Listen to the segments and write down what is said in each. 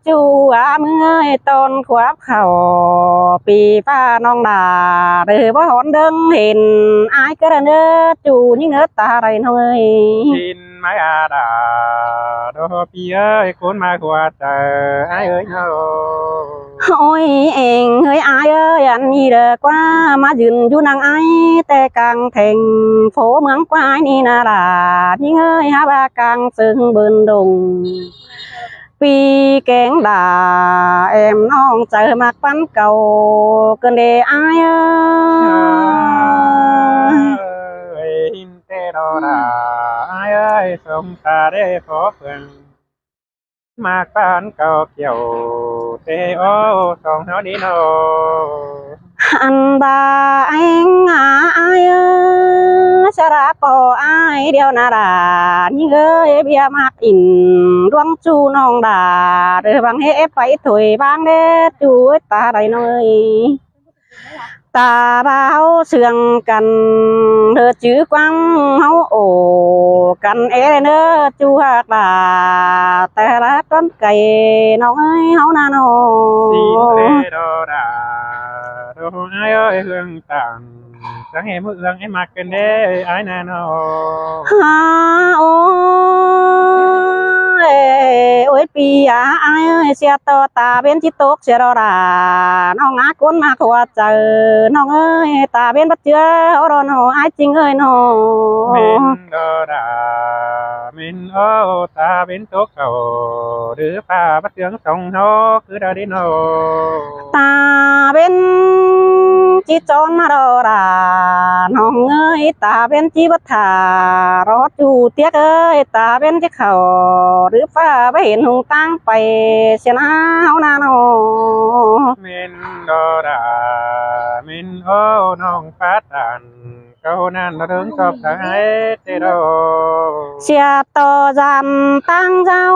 จูมือต้นขวบเข่าปีป้าน้องดาหรือว่าหอนเดิงเห็นอายก็เนื้อจูยิ่งเนื้อตาไรน้องเอ้ยชินไม้อาดาโดพี่เอ้ยคนมาขวาเจอไอ้เอ้ยเนาะโอ้ยเองเฮ้ยอายเอ้ยอันนี้เด้อกว่ามายืนอยู่นางไอแต่กลางแข่งโผเมืองกวายนี่นาลายิ่งเอ้ยฮะบากลางซึ่งเบินดงปีแกงด่าเอ็มน้องเจอมากปั้นเก่าเกินเดอายเอ้ยหินเตโดดาไอ้เอ้ยสมตาได้ขอเพื่อนมากปานเก่าเกี่ยวเตโอสองเท่านี้เนาะอันบาเอ็งอายสระปออายเดียวนาดายิ่งเอ้ยเบียมากอินดวงจูน้องดาหรือบางเฮไปถอยบางเด้จูตาใดน้อยตาบ่าวเสื่องกันเธอจื้อกว้างเฮาโอกันเอเนอจูหักลาแต่ละต้นไก่น้องเอ้ยเฮานาโนสิเตโดดาโดไอ้เอ้ยเรื่องต่างสังเหมือเรื่องไอ้มากกันเด้ไอ้นาโนฮาโอ้โอ้ยปีอาไอ้เอ้ยเสียต่อตาเป็นจิตตกเสียรอราน้องอาคนมาขวาเจอน้องเอ้ยตาเป็นบัดเจือรอโนไอ้จริงเอ้ยโนเมนโดดาเมนโอตาเป็นตกเขาหรือป่าบัดเสืองสองโนคือดาดิโนตาเป็นจิจอนมารอราน้องเอ้ยตาเป็นจิบัฏฐารอจูเตียกเอ้ยตาเป็นจิเขาหรือฟ้าไปเห็นหงตั้งไปเสียนาเฮานาโนเมนโดดาเมนโอน้องปาตันเก้านั่นเราถึงจบทางไอ้เตโดเสียต่อจำตั้งเจ้า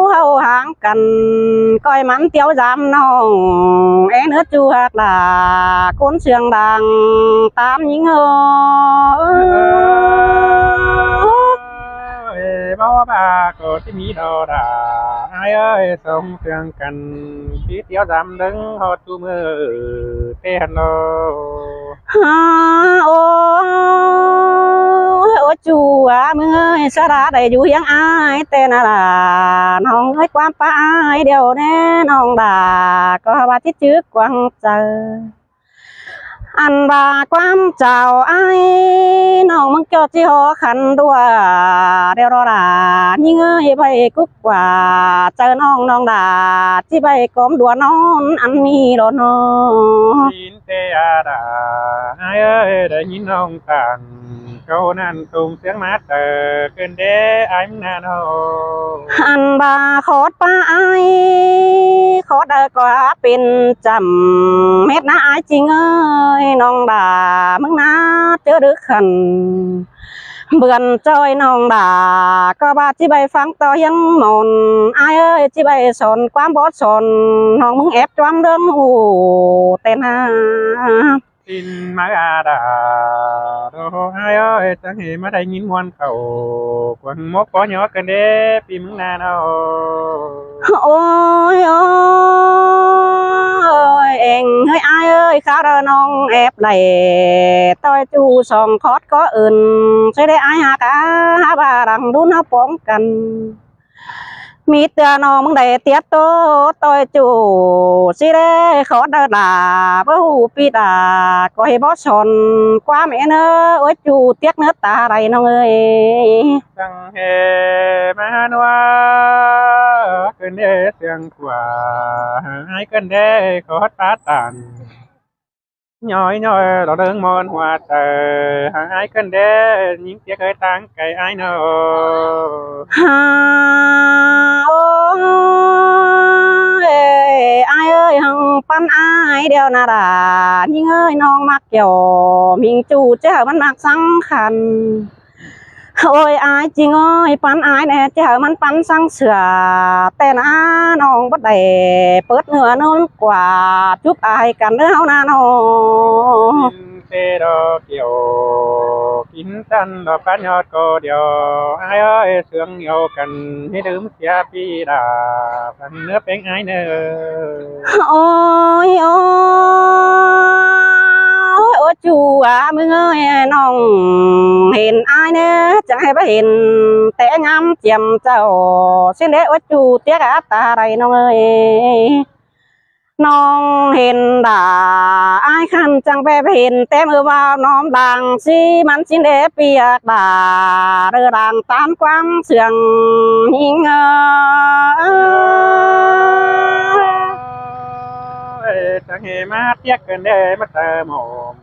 เฮาห่างกันก้อยมันเตียวจำน้องเอ็นเนื้อจูหักลาคนเสียงดังตามยิงเอ้บ่บาก็ที่มีดอดาไอ้เอ้ยส่งเครื่องกันพี่เตียวจำดึงฮอดตูมือเตนโนฮาโอ้โอ้จูมึงเอ้ยสระได้อยู่ยังอายแต่นาลาน้องเอ้ยความป้าอายเดี๋ยวแน่น้องด่าก็ว่าที่จื้อกวางเจออันว่าความเจ้าไอ้น้องมึงเจ้าที่หอขันด้วยเดี๋ยวรอด่ายิ่งเอ้ยไปกุ๊กกว่าเจอน้องด่าที่ไปกอมดัวนอนอันนี้รอนอยินเตอาดาไอ้เอ้ยได้ยินน้องตันเขานั่นตุ่มเสียงมาเตอเกินเด้ไอ้มึงนาโนอันบาขอดป้าไอขอดเดกว่าเป็นจำเม็ดน้าไอจริงเอ้ยน้องด่ามึงนะเจอดึกขันเบื่อนจอยน้องด่าก็บาที่ใบฟังต่อยังหมอนไอเอ้ยที่ใบสนความบอสนน้องมึงแอบจำเดิมหูเต้นฮะสินมาอาดาโดไอ้เอ้ยจังเหมาได้ยินมวนเขากวนมกปอหยอกันเด้ปีมึงนาโนโอ้ยโอ้ยเองเฮ้ยอายเอ้ยข้าเราน้องแอบไหลต้อยจูสองคอดก็อื่นใช่ได้อายหากหาบารังดูน้าป้องกันมีเตือนน้องมึงได้เตี้ยโตต้อยจูสิได้ขอดาดาบ่หูปีดาก็ให้บ่ชนความเอ็นเอ้ยโอ้ยจูเตี้ยเนื้อตาไรน้องเอ้ยจังเฮมานัวเกินเด้เสียงกว่าให้เกินเด้ขอตาตันnhói nhóiเราเดินมอนหัวเตอหายกันเด้ยิ่งเสียเคยตั้งไก่ไอ้เนาะฮาโอ้ยไอ้เอ้ยหังปั้นไอ้เดียวนาดายิ่งเอ้ยน้องมักเกี่ยวมิงจูเจ้ามันมักสังขัน ôi ai chi ơi pan ai nè chờมันปันสังเสือแต่นะน้องบ่ได้เปิดเนื้อน้องกว่าจุบอายกันเด้อเฮานะน้อง เตดอกเกี่ยวกินสันดอกกันยอดก็เดียวไอ้เอ้ยเสืองเดียวกันให้ดื่มเสียปีดาพันเนื้อเป็นไอ้เนื้อ ôi ôi ôi chú àมึงเอ้ยน้องเห็นอายเน่จังให้บ่เห็นแต่งามเจียมเจ้าสิเด้โอ้จูเตี้ยกะตาไรน้องเอ้ยน้องเห็นด่าอายคันจังไปเห็นแต่มือว่าน้อมดังสิมันสิเดเปียกด่าเรือดังตามความเสื่องหิงจังเหมาเตียกกันเด้มาเติมหอม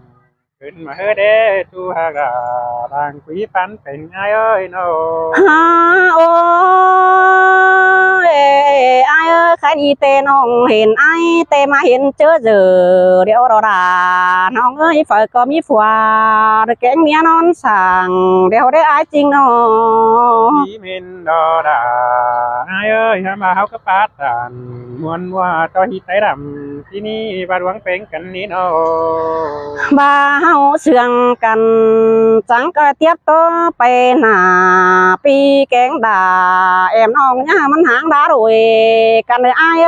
ขึ้นมาเฮเด้ทูฮากาบางคุยปันเป็นไอ้เอ้ยโน ฮ่าโอ้ยอายเอ้ยใครดีเตน้องเห็นไอเตมาเห็นเจอเดี๋ยวเราด่าน้องเอ้ยฝ่ายก็มีผัวแกงเมียนอนสั่งเดี๋ยวได้อายจริงน้อง ที่มินดอดาไอ้เอ้ยมาเฮาก็ปาดตานมวนว่าต่อฮิตไตดำที่นี่บาดหวังเป็นกันนี่โน บ่าเฮาเสื่องกันจังก็เทียบตัวไปหน้าปีแกงด่าแอมน้องย่ามันหางด่าโดยกันเลยอาย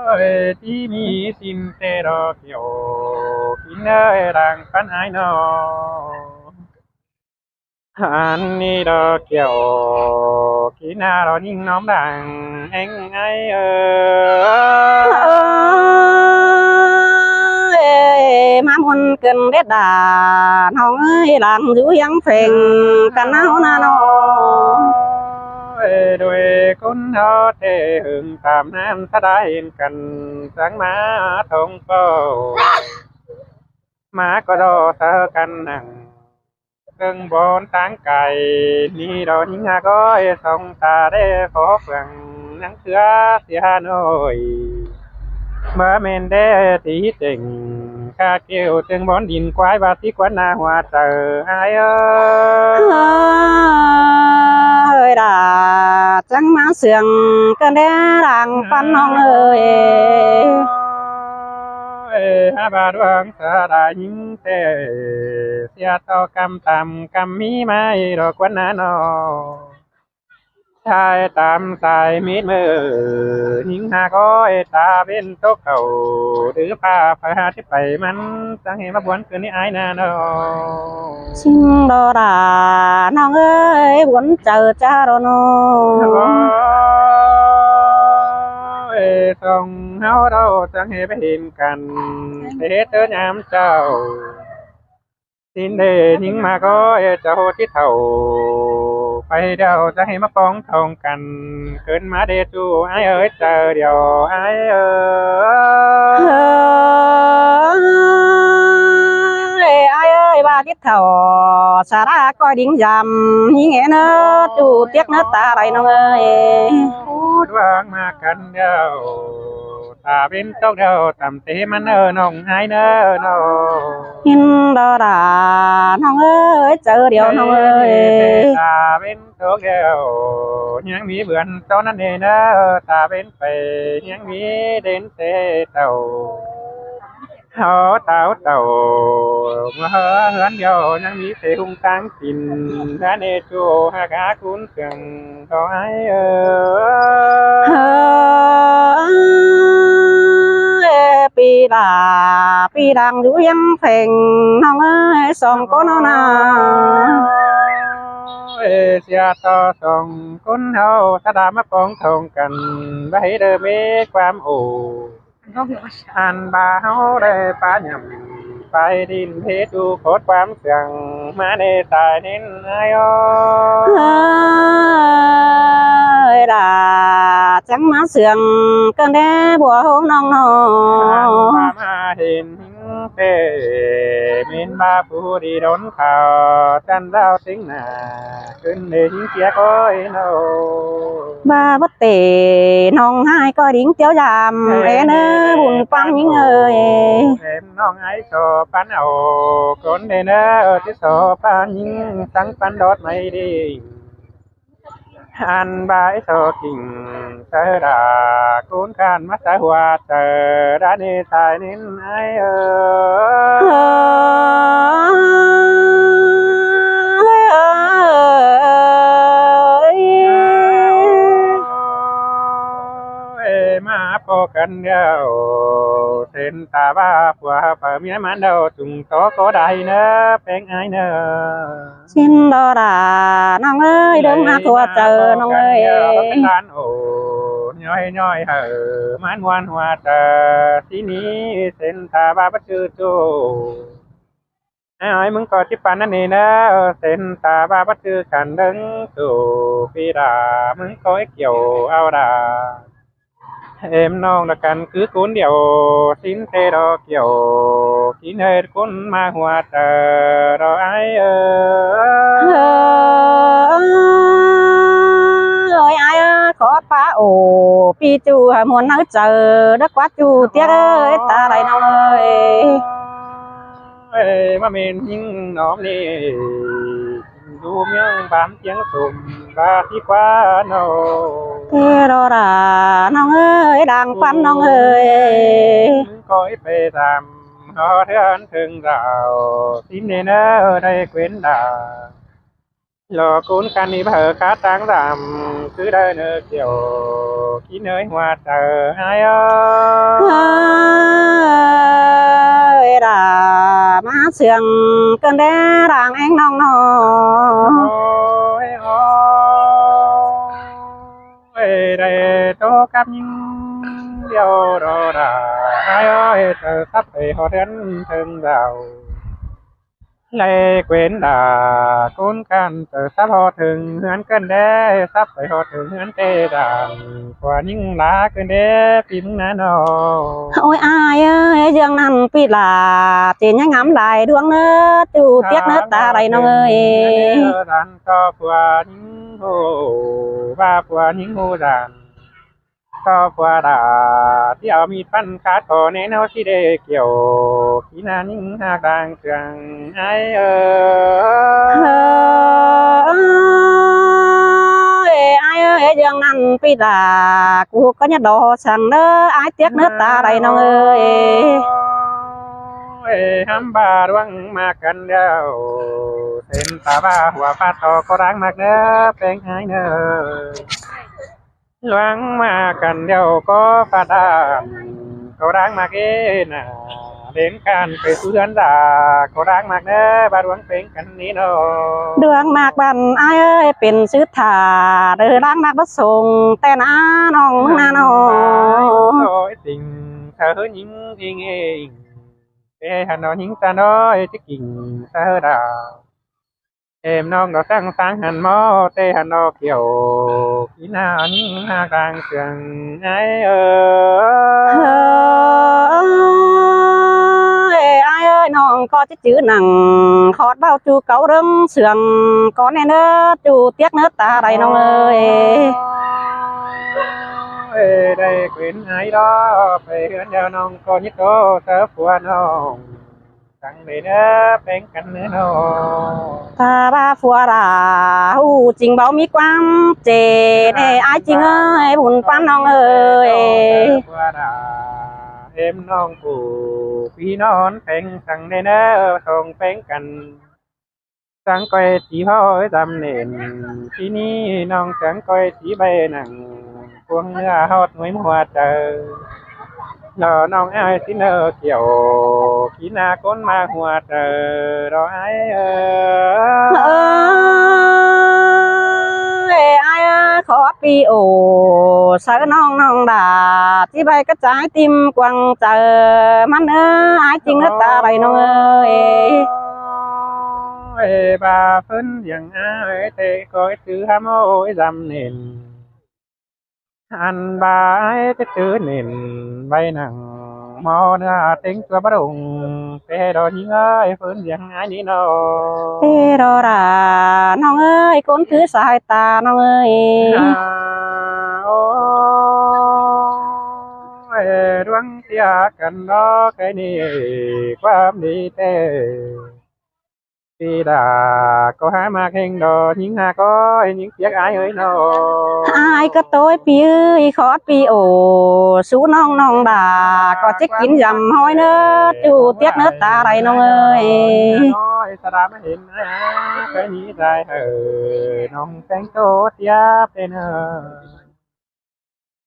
เอ้ย ที่มีสินเตดอกเกี่ยวกินเอ้ยรังปันไอ้โนอันนี้ดอกเกี่ยวกินนาเรายิ่งน้อมดังเอ็งไอ้เอมามุนเกินเด็ดดาน้องเอ้ยหลังอยู่ยังเพ่งกันเอานาน้อง โดยคนเขาเทหึงตามน้ำถ้าได้เห็นกันสังมาทงเป้ามาก็รอเธอกันนั่งเครื่องบนทางไก่นี่เราหิงาก็ส่องตาได้ขอฟังนังเสือเสียหน่อยเมื่อเมนได้ตีเจ๋งข้าเกี่ยวจึงบอนดินควายบาติกวนนาหัวเจอไอ้เอ้ย ด่าจังมาเสื่องกันได้รังปันน้องเอ้ย ฮาบาดวงสาดาหิงเตเสียต่อกำตำกำมีไม้ดอกวันนั้นอชายตามสายมิดมือหิงหาก้อยตาเป็นโต๊ะเก่าหรือผ้าผ้าที่ไปมันจังเห็นมาบวนคืนนี้ไอ้นาโน xin đò đàน้องเอ้ยวนเจอจ้าโรโน ส่งเฮาเราจังให้ไปเห็นกันเฮ็ดเด้อยามเจ้าสินเดหิงมาก็เจ้าที่เท่าไปเดียวจะให้มาป้องทองกันเกินมาเดจูไอ้เอ้ยเจอเดียวไอ้เอ้ยai ơi ba tiết thầu xà ra coi điển dầm như nghe nó chú tiếc nó ta đây nó ơi พูดวางมากันเดียวตาเป็นตกเดียวตำเตมันน้องไอ้เนอ hin đò đàน้องเอ้ยเจอเดียวน้องเอ้ย ตาเป็นตกเดียวยังมีเบือนตอนนั้นเองเนอตาเป็นไปยังมีเด่นเตเต่าเขาเต่าเต่าเมื่อเฮือนเดียวยังมีเตหุงตั้งกินท่านเอจูหากาคุณเสียงเขาไอ้ปีลาปีดังอยู่ยังเพ่งน้องเอ้ยสองคนน้องนา เสียต่อสองคนเฮาถ้าดามาป้องทองกันไว้เด้อมีความโออันบาเฮาได้ปาหยำไปดินเพชรดูโคตรความเสียงมาในตายนินไอ้ơi là trắng má sườn cơn đế bùa hôm nông nọ มาเห็นเป miền ba phù đi đón khảo chăn rau tính nàขึ้นđể chính kia coi nâu บ้าบ่เตน้องหายก็ดิ้งเตี้ยวดำเอ็นบุญปังยิงเอ้ย em non ấy so pan ảo con đây nèที่so pan nhưng sáng pan đốt mây đi ăn bãi so kinh sơ đà cuốn can mắt sơ hoa sơ đã đi xài nên ai mà po cần nhau tên ta ba qua phở mía mán đâu chúng có đại nữa bên ai nữa xin đo đàน้องเอ้ยเดินมาทั่วเจอน้องเอ้ย đàn ổ nhoi nhoi hở mán ngoan hoa tờ tí ní tên ta ba bắt chư chu aiมึงก็ที่ปานนั่นนี่นะเส้นตาบ้าบัดคือขันดึงสู่ปีดามึงก็เกี่ยวเอาดา em non là cần cứ cuốn điệu xin thế đó kiểu kín hết cuốn ma hoa tờ đó ai ơi ai ơi khó phá ổ pi chu muốn nói chờ đất quá chu tiếc ơi ta đây nào ơi mà mình nhưng nó đi du miếng bám tiếng sùm và đi qua nó thế đó làน้องเอ้ยดังฟันน้องเอ้ย coi về làm nó thế anh thường rào tím nên ở đây quyến đà lò cuốn can đi bờ cá trắng giảm cứ đây nữa kiểu khi nơi hoa chờ ai ơi là má sườn cơn đế đàng anh nong nò ôi đây tô cắp những điều đó là ai ơi chờ sắp về họ đến thường rào lại quên là cuốn can chờ sắp họ thường hắn cơn đế sắp về họ thường hắn tê đàn qua những lá cơn đế phím ná nó ôi ai ơi dương nằm pi là chỉ nhá ngắm lại đuông nữa chu tiếc nữa ta đây nó ơi đàn to qua những hồ ba qua những hồ đàn to qua đà tiêu mi phân khát thọ nên nó chỉ để kiểu khi nào những hạt đang trường ai ai ơi dương nằm pi là cô có nhát đồ sẵn nữa ai tiếc nữa ta đây nó ơi hăm ba đoan mà cần đeo tên ta ba hoa phát to có đáng mặc nữa bên ai nữa loáng mà cần đeo có phát đàn có đáng mặc cái nà đến can phải tu đơn già có đáng mặc nữa ba đoan bên cần ní nó ดวงมากบันไอ้เอ้ยเป็นซื้อถาเดือร่างมากบัดส่งแต่น้าน้องมึงน้าน้อง nói tình thơ những ý nghe để hà nội những ta nói chứ kình thơ đào em non đó sáng sáng hàn mò tê hà nội kiểu khi nào những hà đang trường ai ai ơiน้องcó cái chữ nằng khót bao chu cấu rưng sườn có nên nữa chu tiếc nữa ta đâyน้องơi đây quyến ai đó phải hướng theo non có nhất có sớ phua non tăng về nữa bên cạnh nữa non ถ้าว่าฟัวราหูจริงเบามีความเจเน่ไอ้จริงเอ้ยบุญปั้นน้องเอ้ย qua đà em non cụ phi non phèn thằng này nó không phèn cành sáng coi chỉ hỏi đam nền khi ní non sáng coi chỉ bay nặng quân hót mấy hoa trời lò non ai xin nơ kiểu khi na con ma hoa trời đó ai ai ơi khó pi ổ sợ non non đà chỉ bay cái trái tim quăng chờ mắt nữa ai chính nước ta đây non ơi bà phân rằng ai thế coi chữ ham ôi dầm nền ăn ba ấy cái chữ nền bay nặng mò ra tính cho bắt đầu เปดอยิงเอ้ยฟื้นเสียงไอ้นี่นอ เตรอราน้องเอ้ยคนถือสายตาน้องเอ้ย โอ้ยดวงเสียกันดอกไอ้นี่ความดีเต้ปีดาก็หามาเข่งดอยิงหาก็ยิงเสียกไอ้เอ้ยนอ ai có tối pi ơi khó pi ồ sú non non đà có chiếc kín dầm hôi nữa chú tiếc nữa ta đây non ơi น้อยสระไม่เห็นนะเคยหนีใจน้องแตงโตเสียเป็น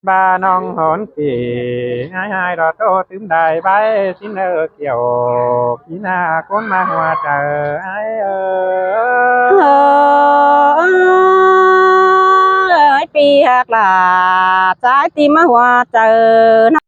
บ้าน้องหอนปีง่ายๆดอโตตึมได้ใบสินเกี่ยวพี่นาคนมาหัวเจอไอ้ơi pi hạt là trái tim hoa chờ